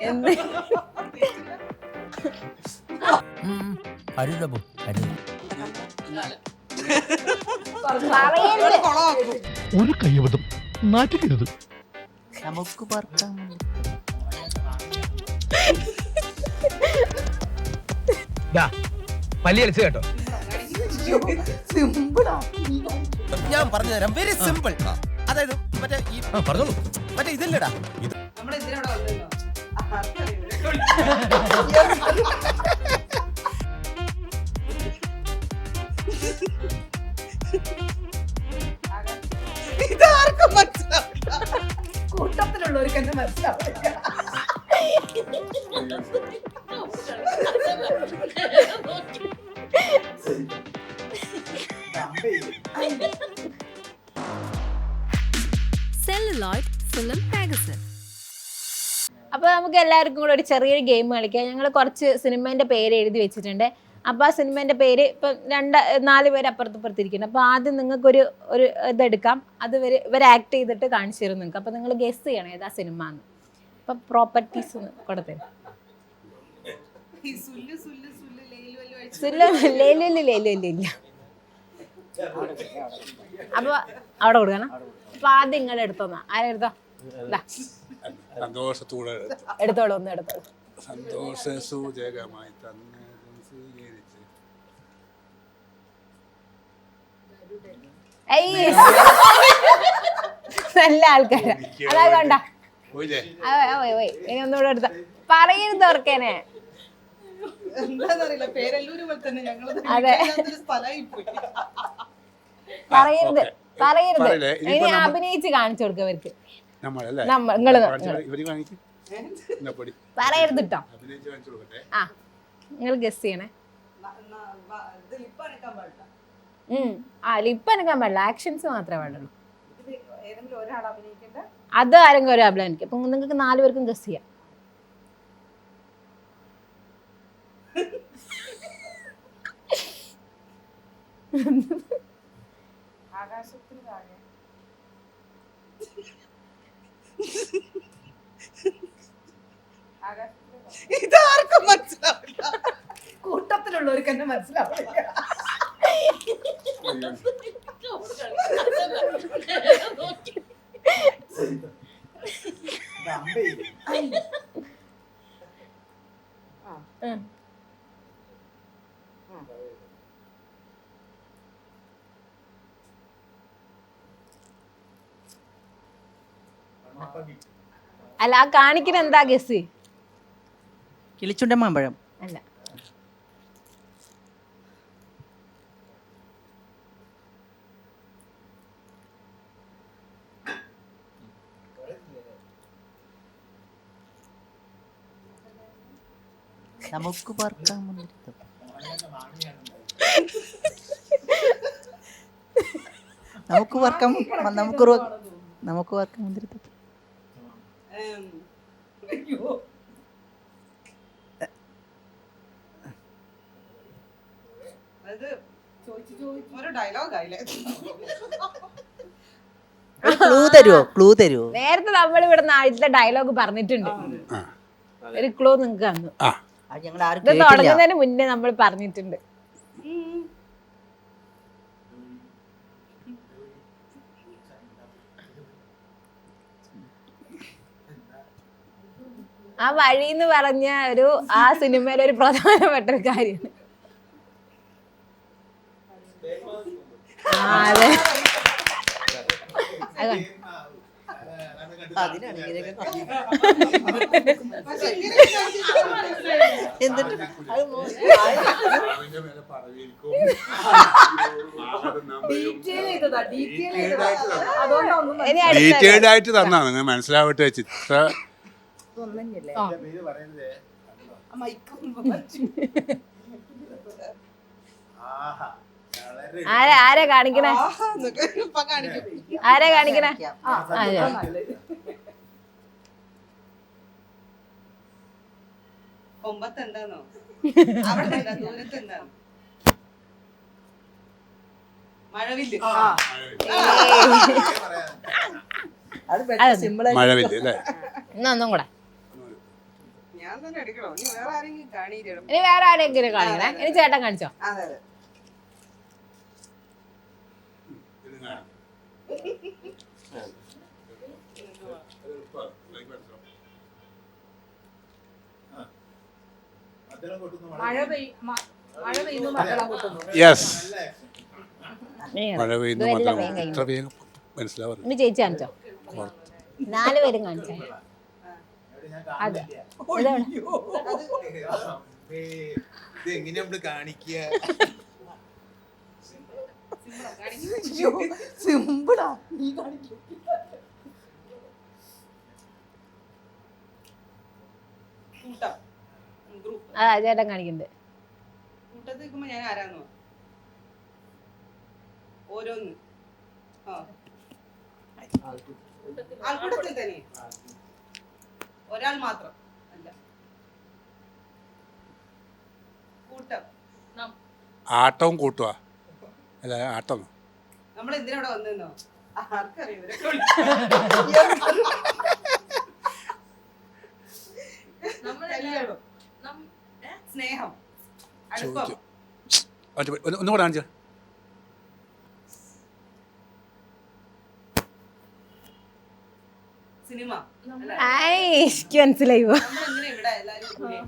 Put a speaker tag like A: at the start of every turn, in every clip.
A: എന്ത്
B: ഒരു കയ്യബദ്ധം നാറ്റിക്കരുത്.
C: നമുക്ക് പറക്കാം.
D: പല്ലി അലിച്ച് കേട്ടോ.
E: ഞാൻ പറഞ്ഞു തരാം, വെരി സിമ്പിൾ. അതായത് മറ്റേ പറഞ്ഞോളൂ, മറ്റേ ഇതല്ലടാ ഇത്.
F: ഇതാർക്കും മനസ്സിലാവില്ല, കൂട്ടത്തിലുള്ളവർക്ക് എന്നെ മനസ്സിലാവില്ല.
A: Celluloid film magazine. അപ്പോൾ നമുക്ക് എല്ലാവർക്കും കൂടെ ഒരു ചെറിയൊരു ഗെയിം കളിക്കാം. ഞങ്ങൾ കുറച്ച് സിനിമേൻ്റെ പേര് എഴുതി വെച്ചിട്ടുണ്ട്. അപ്പോൾ ആ സിനിമേൻ്റെ പേര് ഇപ്പം 4 പേര് അപ്പുറത്തിരിക്കുന്നുണ്ട്. അപ്പോൾ ആദ്യം നിങ്ങൾക്കൊരു ഇതെടുക്കാം, അത് ഇവർ ആക്ട് ചെയ്തിട്ട് കാണിച്ചു തരും നിങ്ങൾക്ക്. അപ്പോൾ നിങ്ങൾ ഗെസ് ചെയ്യണം ഏതാ സിനിമ എന്ന്. അപ്പം പ്രോപ്പർട്ടീസ് കൊടുത്തരും. ഇല്ല. അപ്പോൾ അവിടെ കൊടുക്കണം. അപ്പോൾ ആദ്യം ഇങ്ങോട്ട് എടുത്തോന്നാ. ആരെടുത്തോ?
G: സന്തോഷത്തോടെ
A: എടുത്തോളൂ, ഒന്ന് എടുത്തോളൂ.
G: സന്തോഷ സൂചകമായി തന്നെ സ്വീകരിച്ച്.
A: നല്ല ആൾക്കാരാ. അതാ വേണ്ട, ഇനി ഒന്നുകൂടെ എടുത്ത പറയരുത് ഓർക്കേനെ.
F: എന്താന്നറിയില്ല, പേരല്ലൂര് പോലെ തന്നെ ഞങ്ങള്
A: അതെ, പറയരുത്. ഇനി അഭിനയിച്ച് കാണിച്ചു കൊടുക്കുക അവർക്ക്. പറയരുത് കേട്ടോ. ആ, നിങ്ങൾ ഗസ് ചെയ്യണേ. ലിപ്പ് അനക്കാൻ പാടില്ല, ആക്ഷൻസ് മാത്രമേ പാടുള്ളൂ. അത് ആരെങ്കിലും ഒരു അഭിനയിക്കും. അപ്പൊ നിങ്ങൾക്ക് 4 പേർക്കും ഗസ് ചെയ്യാം.
F: ഇതാർക്കും മനസ്സിലാവില്ല, കൂട്ടത്തിലുള്ളവർക്ക് എന്നെ മനസ്സിലാവില്ല.
A: അല്ല, ആ കാണിക്കുന്ന എന്താ ഗസ്?
C: കിളിച്ചുണ്ട മാമ്പഴം
A: അല്ല.
C: നമുക്ക് പറക്കാം. നമുക്ക് പറക്കാം. നമുക്ക് പറക്കാം മുന്തിരിത്തപ്പ്. ക്ലൂ തരുവോ?
A: നേരത്തെ നമ്മൾ ഇവിടെ ആദ്യത്തെ ഡയലോഗ് പറഞ്ഞിട്ടുണ്ട്. ഒരു ക്ലൂ നിങ്ങൾക്ക് തന്നു. ഇത് തുടങ്ങുന്നതിന് മുന്നേ നമ്മൾ പറഞ്ഞിട്ടുണ്ട്. ആ വഴി എന്ന് പറഞ്ഞ ആ സിനിമയിലെ ഒരു പ്രധാനപ്പെട്ട ഒരു കാര്യമാണ്. അതെ,
G: ഡീറ്റെയിൽഡ് ആയിട്ട് തന്നാ നിങ്ങൾ മനസ്സിലാവട്ടെ വെച്ചിട്ട്.
A: ആരാ കാണിക്കണേ? ആരാ കാണിക്കണേ?
F: കൊമ്പത്ത് എന്താന്നോ, അവിടെ ദൂരത്ത് എന്താ? മഴവില്ല്.
C: അത് പെട്ടെന്ന് സിമ്പിൾ
G: മഴവില്ല് അല്ലേ?
A: എന്നാ ഒന്നും കൂടെ.
F: ഞാൻ തന്നെ എടുക്കണോ? നീ വേറെ ആരെങ്കിലും കാണിയിരണം.
A: ഇനി വേറെ ആരെങ്കിലും കാണിക്കണേ. ഇനി ചേട്ടൻ കാണിച്ചോ.
F: അതെ അതെ.
D: മഴ പെയ്യുന്നു മക്കളെ കൊട്ടുന്നു.
G: യെസ്,
A: നീ
G: മഴ പെയ്യുന്നു
A: ഇതെല്ലാം
G: മാത്രം
A: വേഗം കഴിയും.
G: ഇത്ര വേഗം മനസ്സിലാവാറ്.
A: ഇനി ചേച്ചി കാണിച്ചോ. 4 പേരും കാണിച്ചേ. അത് ഇതെവിടെ?
C: സിമ്പിളാ. നീ കാണിക്കും.
F: കൂട്ടം ഗ്രൂപ്പ്
A: അതാ ചേട്ടൻ കാണിക്കുന്നത്.
F: കൂട്ടത്തിൽ നിൽക്കുമ്പോ ഞാൻ ആരാന്നോ ഓരോന്ന് ആൾക്കൂട്ടത്തിൽ തന്നെ ഒരാൾ മാത്രം അല്ല കൂട്ടം.
G: ആട്ടവും കൂട്ടുവാ അല്ല ആട്ടം.
F: നമ്മൾ എന്തിനാ ഇവിടെ വന്നെന്നോ ആർക്കറിയാം. കല്യാണം, സ്നേഹം, അടുപ്പം,
G: ഒന്നും കൂടെ കാണിച്ചു.
F: സിനിമ.
A: എനിക്ക് മനസ്സിലായി പോ.
F: നമ്മളെന്തിനാ ഇവിടെ എല്ലാരും കൂടി?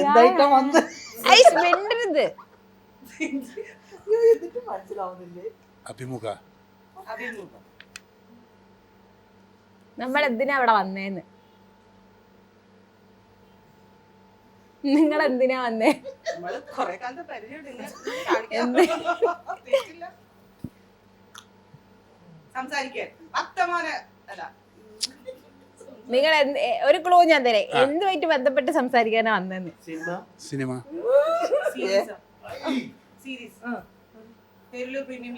C: എന്തായിട്ടാ വന്ന്
A: മിണ്ടരുത്.
C: എന്നിട്ട് മനസ്സിലാവുന്നില്ലേ?
G: അഭിമുഖ.
F: അഭിമുഖം.
A: നമ്മൾ എന്തിനാ അവിടെ വന്നേന്ന്? നിങ്ങൾ എന്തിനാ വന്നേ?
F: നമ്മള് കൊറേ കാലത്തെ പരിചയമുണ്ട്. സംസാരിക്കാൻ വർത്തമാന അല്ല
A: നിങ്ങൾ ഒരു ക്ലൂ ഞാൻ തരാം. എന്തുമായിട്ട് ബന്ധപ്പെട്ട് സംസാരിക്കാനാ വന്നെന്ന്?
G: സിനിമ.
F: സീരീസ് പേരിലോ പ്രീമിയം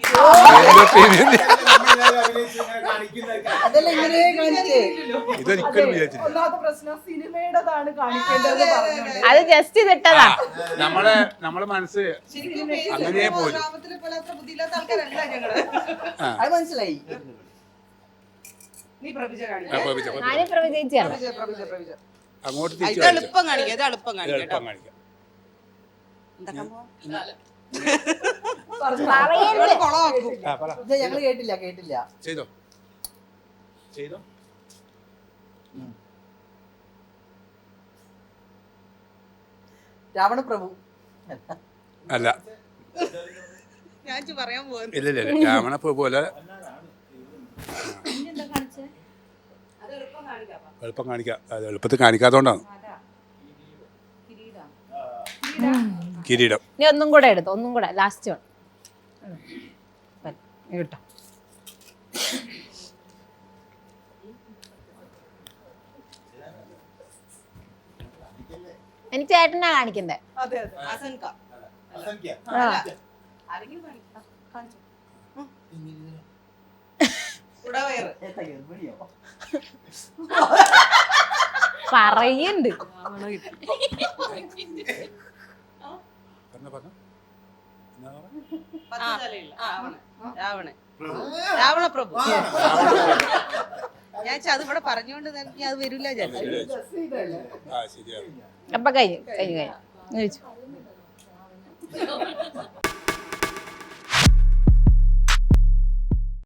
C: അതല്ല ഇങ്ങനെ കാണിച്ചേ.
G: ഇതൊരിക്കലും വിചാരിച്ചില്ല.
D: ഒന്നാമത്തെ പ്രശ്നം സിനിമയുടേതാണ് കാണിക്കേണ്ടത് പറഞ്ഞോണ്ട്.
A: അത് ജസ്റ്റ് ഇതിട്ടതാ.
G: നമ്മളെ മനസ്സ്
F: ശരിക്കും
G: അങ്ങനെ പോലും.
F: ഗ്രാമത്തിലെ പോലെ അത്ര ബുദ്ധിയില്ലാത്ത ആൾക്കാരല്ല ഞങ്ങള്.
C: അത് മനസ്സിലായി.
F: നീ പ്രഭിജ
G: ആ,
F: കാണിക്കാം.
G: പ്രവചിച്ച.
A: ഞാനും പ്രവചിച്ചാണ്.
F: പ്രഭിജ
G: അങ്ങോട്ട്
F: ഇത്
G: തിരിച്ചു
F: എളുപ്പം കാണിക്കാം. ഇത് എളുപ്പം കാണിക്കാം കേട്ടോ.
G: കാണിക്കാം.
F: എന്തൊക്കെ പോവാം?
A: പറയരുത്.
F: ഇവിടെ കൊളമാക്കും.
G: ആ, പറ.
C: ഇത് ഞങ്ങള് കേട്ടില്ല.
G: ചെയ്തോ ചെയ്തോ.
C: രാവണപ്രഭു.
G: അല്ല
F: ഞാൻ പറയാൻ പോകുന്നു.
G: ഇല്ല രാവണപ്പോ പോലെ
F: അത് എളുപ്പം കാണിക്കാം.
G: എളുപ്പം കാണിക്കാം. അത് എളുപ്പത്തിൽ കാണിക്കാത്തോണ്ടാണ്. കിരീടം.
A: ഇനി ഒന്നും കൂടെ എടുത്തു. ഒന്നും കൂടെ ലാസ്റ്റ് കേട്ടോ. എനിക്ക് ചേട്ടനാ കാണിക്കണ്ടേ.
F: അതെ അതെ. അസൻക.
A: ആ.
F: ആരെങ്കിലും കാണിച്ചോ. ഉടവയറ്.
A: പറയുന്നുണ്ട്.
G: പറഞ്ഞോ.
F: പത്ത് തലയുള്ള രാവണപ്രഭു. ഞാൻ അത് ഇവിടെ പറഞ്ഞുകൊണ്ട് തന്നെ അത് വരില്ല.
G: ആ ശരിയാണ്.
A: അപ്പൊ കഴിഞ്ഞു ചോദിച്ചു.